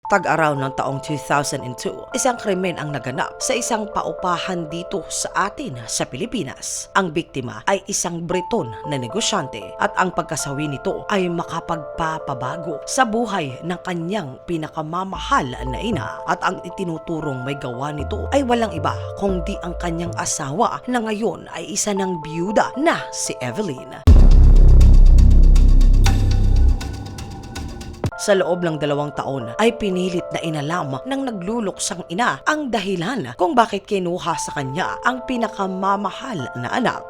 Tag-araw ng taong 2002, isang krimen ang naganap sa isang paupahan dito sa atin sa Pilipinas. Ang biktima ay isang Briton na negosyante at ang pagkasawi nito ay makapagpapabago sa buhay ng kanyang pinakamamahal na ina at ang itinuturong may gawa nito ay walang iba kundi ang kanyang asawa na ngayon ay isa ng biyuda na si Evelyn. Sa loob ng 2 taon ay pinilit na inalam ng nagluluksang ina ang dahilan kung bakit kinuha sa kanya ang pinakamamahal na anak.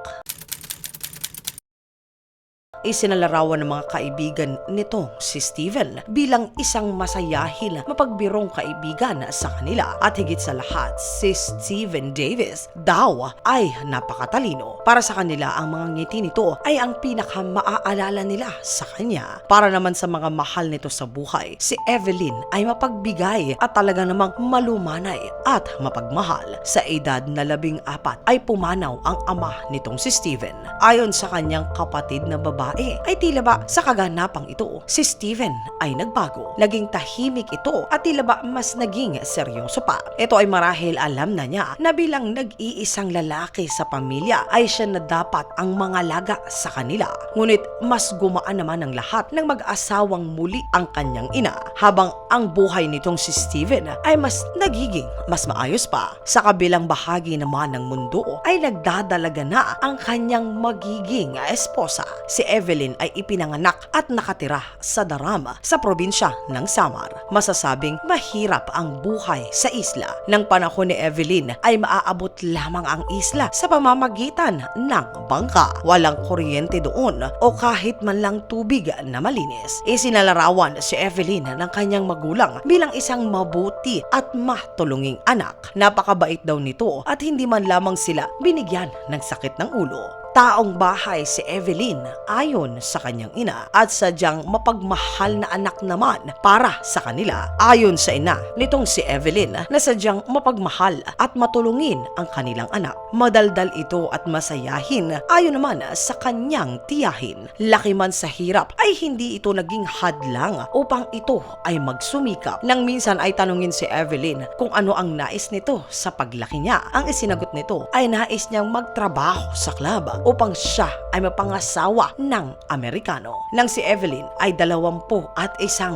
Isinalarawan ng mga kaibigan nito si Steven bilang isang masayahin, mapagbirong kaibigan sa kanila at higit sa lahat si Steven Davis daw ay napakatalino. Para sa kanila ang mga ngiti nito ay ang pinaka-maaalala nila sa kanya. Para naman sa mga mahal nito sa buhay, si Evelyn ay mapagbigay at talaga namang malumanay at mapagmahal. Sa edad na 14 ay pumanaw ang ama nitong si Steven. Ayon sa kanyang kapatid na babae ay tila ba sa kaganapang ito, si Steven ay nagbago. Naging tahimik ito at tila ba mas naging seryoso pa. Ito ay marahil alam na niya na bilang nag-iisang lalaki sa pamilya ay siya na dapat ang mangalaga sa kanila. Ngunit mas gumaan naman ang lahat ng mag-asawang muli ang kanyang ina, habang ang buhay nitong si Steven ay mas nagiging mas maayos pa. Sa kabilang bahagi naman ng mundo ay nagdadalaga na ang kanyang magiging esposa. Si Evelyn ay ipinanganak at nakatira sa Darama sa probinsya ng Samar. Masasabing mahirap ang buhay sa isla. Nang panahon ni Evelyn ay maaabot lamang ang isla sa pamamagitan ng bangka. Walang kuryente doon o kahit man lang tubig na malinis. Isinalarawan si Evelyn ng kanyang magulang bilang isang mabuti at matulunging anak. Napakabait daw nito at hindi man lamang sila binigyan ng sakit ng ulo. Taong bahay si Evelyn ayon sa kanyang ina at sadyang mapagmahal na anak naman para sa kanila. Ayon sa ina nitong si Evelyn na sadyang mapagmahal at matulungin ang kanilang anak. Madaldal ito at masayahin ayon naman sa kanyang tiyahin. Laki man sa hirap ay hindi ito naging hadlang upang ito ay magsumikap. Nang minsan ay tanungin si Evelyn kung ano ang nais nito sa paglaki niya. Ang isinagot nito ay nais niyang magtrabaho sa club upang siya ay mapangasawa ng Amerikano. Nang si Evelyn ay 21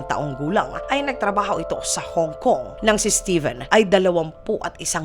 taong gulang ay nagtrabaho ito sa Hong Kong. Nang si Steven ay 21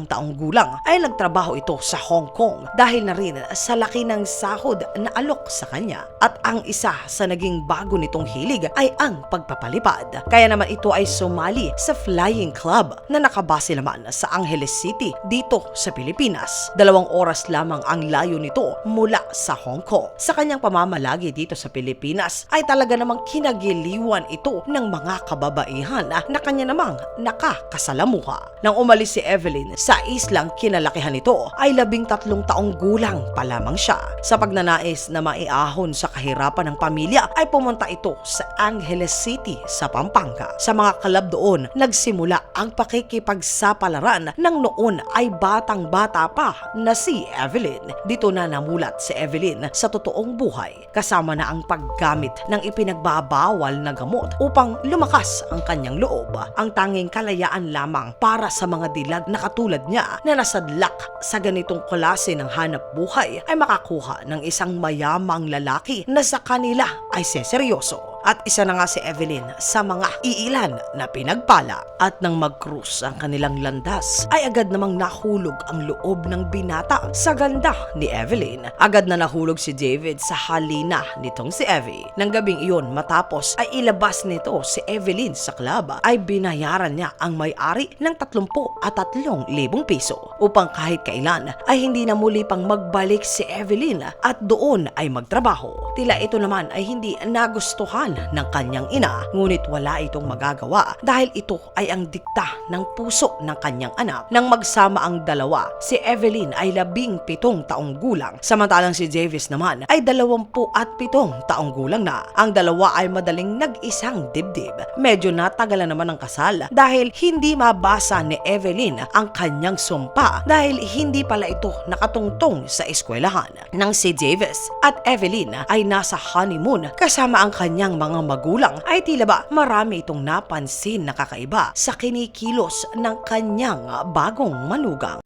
taong gulang ay nagtrabaho ito sa Hong Kong dahil na rin sa laki ng sahod na alok sa kanya. At ang isa sa naging bago nitong hilig ay ang pagpapalipad. Kaya naman ito ay sumali sa flying club na nakabase naman sa Angeles City dito sa Pilipinas. 2 oras lamang ang layo nito mula sa Hong Kong. Sa kanyang pamamalagi dito sa Pilipinas ay talaga namang kinagiliwan ito ng mga kababaihan na kanya namang nakakasalamuha. Nang umalis si Evelyn sa islang kinalakihan nito ay 13 taong gulang pa lamang siya. Sa pagnanais na maiahon sa kahirapan ng pamilya ay pumunta ito sa Angeles City sa Pampanga. Sa mga kalab doon nagsimula ang pakikipagsapalaran ng noon ay batang-bata pa na si Evelyn. Dito na namulat si Evelyn sa totoong buhay, kasama na ang paggamit ng ipinagbabawal na gamot upang lumakas ang kanyang loob. Ang tanging kalayaan lamang para sa mga dilag na katulad niya na nasadlak sa ganitong klase ng hanap buhay ay makakuha ng isang mayamang lalaki na sa kanila ay seseryoso. At isa na nga si Evelyn sa mga iilan na pinagpala. At nang mag-cruise ang kanilang landas, ay agad namang nahulog ang loob ng binata sa ganda ni Evelyn. Agad na nahulog si David sa halina nitong si Evie. Nang gabing iyon matapos ay ilabas nito si Evelyn sa club, ay binayaran niya ang may-ari ng 33,000 piso upang kahit kailan ay hindi na muli pang magbalik si Evelyn at doon ay magtrabaho. Tila ito naman ay hindi nagustuhan ng kanyang ina, ngunit wala itong magagawa dahil ito ay ang dikta ng puso ng kanyang anak. Nang magsama ang dalawa, si Evelyn ay 17 taong gulang, samantalang si Davis naman ay 27 taong gulang na. Ang dalawa ay madaling nag-isang dibdib. Medyo natagalan naman ang kasal dahil hindi mabasa ni Evelyn ang kanyang sumpa dahil hindi pala ito nakatungtong sa eskwelahan. Nang si Davis at Evelyn ay ay nasa honeymoon kasama ang kanyang mga magulang, ay tila ba marami itong napansin na kakaiba sa kinikilos ng kanyang bagong manugang.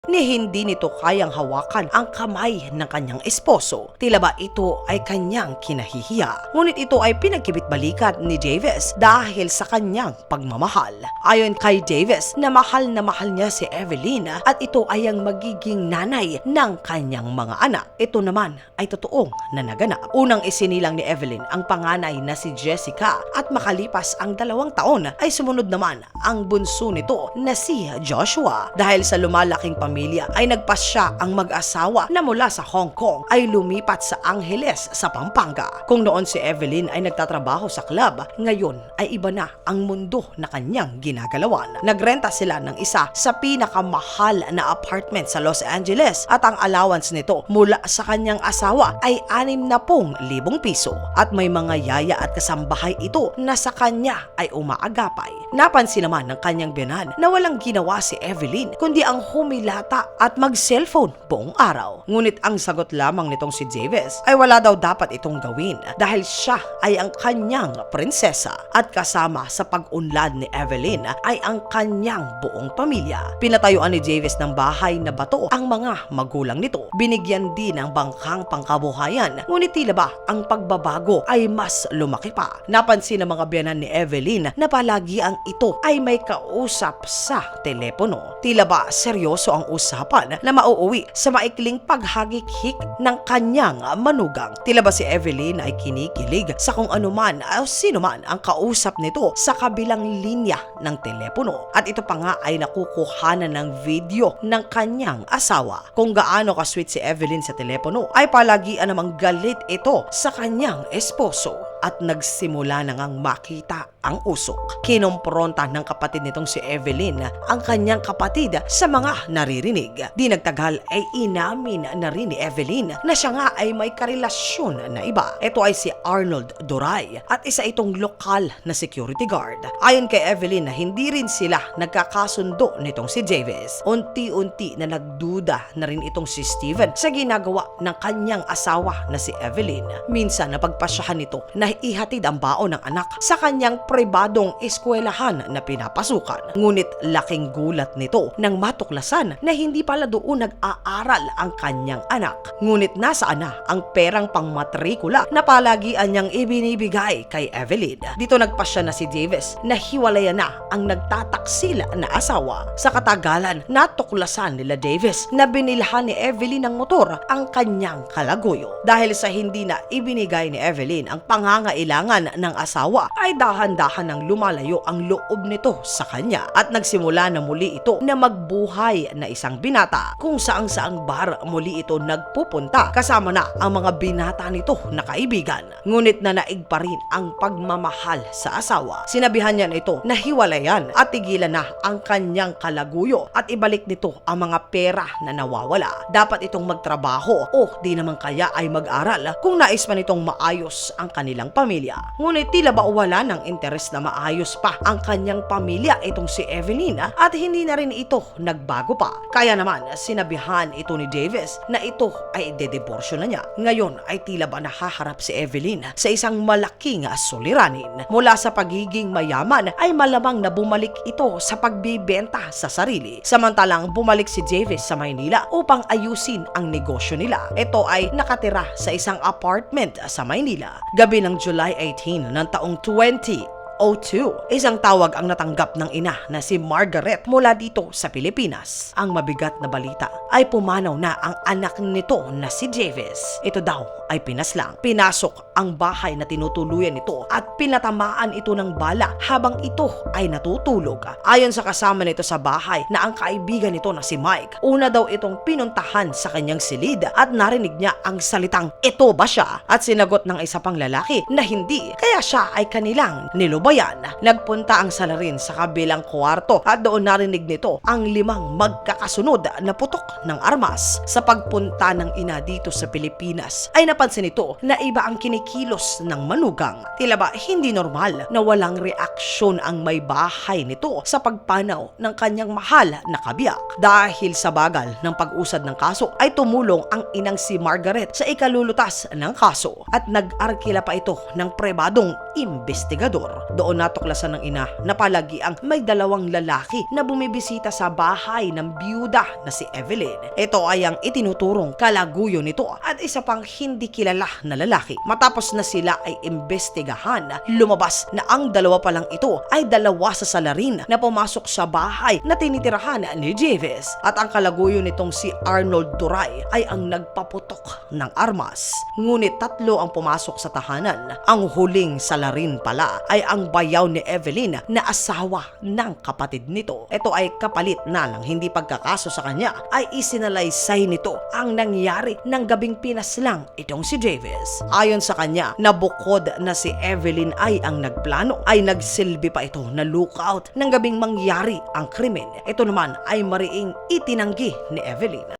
Ni hindi nito kayang hawakan ang kamay ng kanyang esposo. Tila ba ito ay kanyang kinahihiya. Ngunit ito ay pinagkibit-balikat ni Davis dahil sa kanyang pagmamahal. Ayon kay Davis na mahal niya si Evelyn at ito ay ang magiging nanay ng kanyang mga anak. Ito naman ay totoong na naganap. Unang isinilang ni Evelyn ang panganay na si Jessica at makalipas ang 2 taon ay sumunod naman ang bunso nito na si Joshua. Dahil sa lumalaking pamilya ay nagpasya ang mag-asawa na mula sa Hong Kong ay lumipat sa Angeles sa Pampanga. Kung noon si Evelyn ay nagtatrabaho sa club, ngayon ay iba na ang mundo na kanyang ginagalawan. Nagrenta sila ng isa sa pinakamahal na apartment sa Los Angeles at ang allowance nito mula sa kanyang asawa ay 60,000 piso at may mga yaya at kasambahay ito na sa kanya ay umaagapay. Napansin naman ng kanyang biyanan na walang ginawa si Evelyn kundi ang humilata at mag-cellphone buong araw. Ngunit ang sagot lamang nitong si Davis ay wala daw dapat itong gawin dahil siya ay ang kanyang prinsesa at kasama sa pag-unlad ni Evelyn ay ang kanyang buong pamilya. Pinatayuan ni Davis ng bahay na bato ang mga magulang nito. Binigyan din ng bangkang pangkabuhayan, ngunit tila ba ang pagbabago ay mas lumaki pa. Napansin ng mga biyanan ni Evelyn na palagi ang ito ay may kausap sa telepono. Tila ba seryoso ang usapan na mauuwi sa maikling paghagik-hik ng kanyang manugang. Tila ba si Evelyn ay kinikilig sa kung anuman o sino man ang kausap nito sa kabilang linya ng telepono. At ito pa nga ay nakukuhanan ng video ng kanyang asawa. Kung gaano ka-sweet si Evelyn sa telepono ay palagian namang galit ito sa kanyang esposo at nagsimula na ngang makita ang usok. Kinompronta ng kapatid nitong si Evelyn ang kanyang kapatid sa mga naririnig. Di nagtagal ay inamin na rin ni Evelyn na siya nga ay may karelasyon na iba. Ito ay si Arnold Duray at isa itong lokal na security guard. Ayon kay Evelyn na hindi rin sila nagkakasundo nitong si Davis. Unti-unti na nagduda na rin itong si Steven sa ginagawa ng kanyang asawa na si Evelyn. Minsan napagpasyahan nito na ihatid ang baon ng anak sa kanyang pribadong eskwelahan na pinapasukan. Ngunit laking gulat nito nang matuklasan na hindi pala doon nag-aaral ang kanyang anak. Ngunit nasaan na ang perang pangmatrikula na palagian niyang ibinibigay kay Evelyn. Dito nagpasya na si Davis na hiwalayan na ang nagtataksil na asawa. Sa katagalan, natuklasan nila Davis na binilhan ni Evelyn ng motor ang kanyang kalaguyo. Dahil sa hindi na ibinigay ni Evelyn ang pangangailangan ng asawa ay dahan-dahan nang lumalayo ang loob nito sa kanya at nagsimula na muli ito na magbuhay na isang binata kung saang-saang bar muli ito nagpupunta kasama na ang mga binata nito na kaibigan. Ngunit nanaig pa rin ang pagmamahal sa asawa. Sinabihan niya ito na hiwalayan at tigilan na ang kanyang kalaguyo at ibalik nito ang mga pera na nawawala. Dapat itong magtrabaho o di naman kaya ay mag-aral kung nais pa nitong maayos ang kanilang pamilya. Ngunit tila ba wala ng interes na maayos pa ang kanyang pamilya itong si Evelyn at hindi na rin ito nagbago pa. Kaya naman sinabihan ito ni Davis na ito ay idediborsyo na niya. Ngayon ay tila ba nahaharap si Evelyn sa isang malaking suliranin. Mula sa pagiging mayaman ay malamang na bumalik ito sa pagbibenta sa sarili. Samantalang bumalik si Davis sa Maynila upang ayusin ang negosyo nila. Ito ay nakatira sa isang apartment sa Maynila. Gabi ng July 18 ng taong 2002, isang tawag ang natanggap ng ina na si Margaret mula dito sa Pilipinas. Ang mabigat na balita ay pumanaw na ang anak nito na si Davis. Ito daw ay pinaslang. Pinasok ang bahay na tinutuluyan nito at pinatamaan ito ng bala habang ito ay natutulog. Ayon sa kasama nito sa bahay na ang kaibigan nito na si Mike, una daw itong pinuntahan sa kanyang silid at narinig niya ang salitang, "Ito ba siya?" At sinagot ng isa pang lalaki na hindi, kaya siya ay kanilang nilubog. bayan, nagpunta ang salarin sa kabilang kwarto at doon narinig nito ang 5 magkakasunod na putok ng armas. Sa pagpunta ng ina dito sa Pilipinas ay napansin nito na iba ang kinikilos ng manugang. Tila ba hindi normal na walang reaksyon ang may bahay nito sa pagpanaw ng kanyang mahal na kabiyak. Dahil sa bagal ng pag-usad ng kaso ay tumulong ang inang si Margaret sa ikalulutas ng kaso at nag-arkila pa ito ng pribadong investigador. Doon natuklasan ng ina na palagiang may 2 lalaki na bumibisita sa bahay ng biyuda na si Evelyn. Ito ay ang itinuturong kalaguyo nito at isa pang hindi kilala na lalaki. Matapos na sila ay imbestigahan, lumabas na ang 2 pa lang ito ay 2 sa salarin na pumasok sa bahay na tinitirahan ni Davis at ang kalaguyo nitong si Arnold Duray ay ang nagpaputok ng armas. Ngunit 3 ang pumasok sa tahanan. Ang huling salarin pala ay ang bayaw ni Evelyn na asawa ng kapatid nito. Ito ay kapalit na lang hindi pagkakaso sa kanya ay isinalaysay nito ang nangyari ng gabing pinaslang itong si Davis. Ayon sa kanya na bukod na si Evelyn ay ang nagplano ay nagsilbi pa ito na lookout ng gabing mangyari ang krimen. Ito naman ay mariing itinanggi ni Evelyn.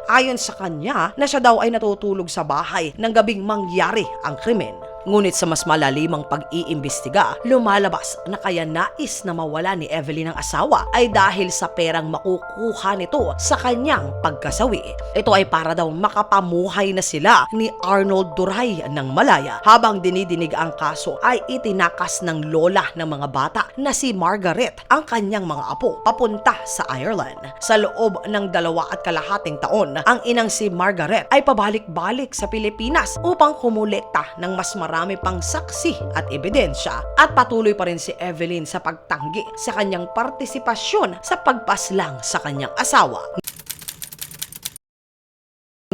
Ayon sa kanya na siya daw ay natutulog sa bahay ng gabing mangyari ang krimen. Ngunit sa mas malalimang pag-iimbestiga, lumalabas na kaya nais na mawala ni Evelyn ang asawa ay dahil sa perang makukuha nito sa kanyang pagkasawi. Ito ay para daw makapamuhay na sila ni Arnold Duray ng malaya. Habang dinidinig ang kaso ay itinakas ng lola ng mga bata na si Margaret ang kanyang mga apo papunta sa Ireland. Sa loob ng 2.5 taon, ang inang si Margaret ay pabalik-balik sa Pilipinas upang kumulekta ng mas marami pang saksi at ebidensya at patuloy pa rin si Evelyn sa pagtanggi sa kanyang partisipasyon sa pagpaslang sa kanyang asawa.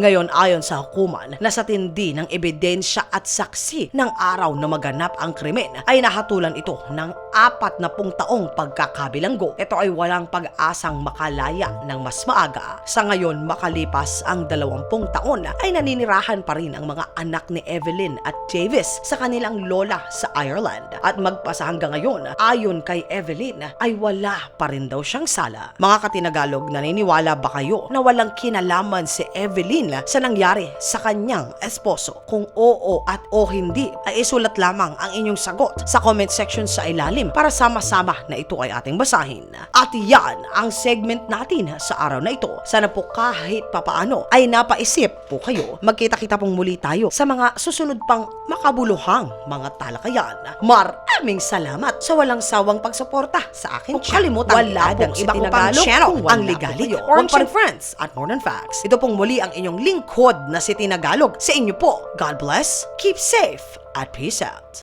Ngayon ayon sa hukuman na sa tindi ng ebidensya at saksi ng araw na maganap ang krimen ay nahatulan ito ng 40 taong pagkakabilanggo. Ito ay walang pag-asang makalaya ng mas maaga. Sa ngayon makalipas ang 20 taon ay naninirahan pa rin ang mga anak ni Evelyn at Davis sa kanilang lola sa Ireland. At magpasa hanggang ngayon, ayon kay Evelyn ay wala pa rin daw siyang sala. Mga katinagalog, naniniwala ba kayo na walang kinalaman si Evelyn sa nangyari sa kanyang esposo? Kung oo at o hindi ay isulat lamang ang inyong sagot sa comment section sa ilalim para sama-sama na ito ay ating basahin. At yan ang segment natin sa araw na ito. Sana po kahit papaano ay napaisip po kayo. Magkita-kita pong muli tayo sa mga susunod pang makabuluhang mga talakayan. Maraming salamat sa walang sawang pagsuporta sa akin channel. Wala pong iba ko pang channel ang Ligali, Orange and Friends at More Than Facts. Ito pong muli ang inyong lingkod na si Tinagalog sa inyo po. God bless, keep safe, at peace out.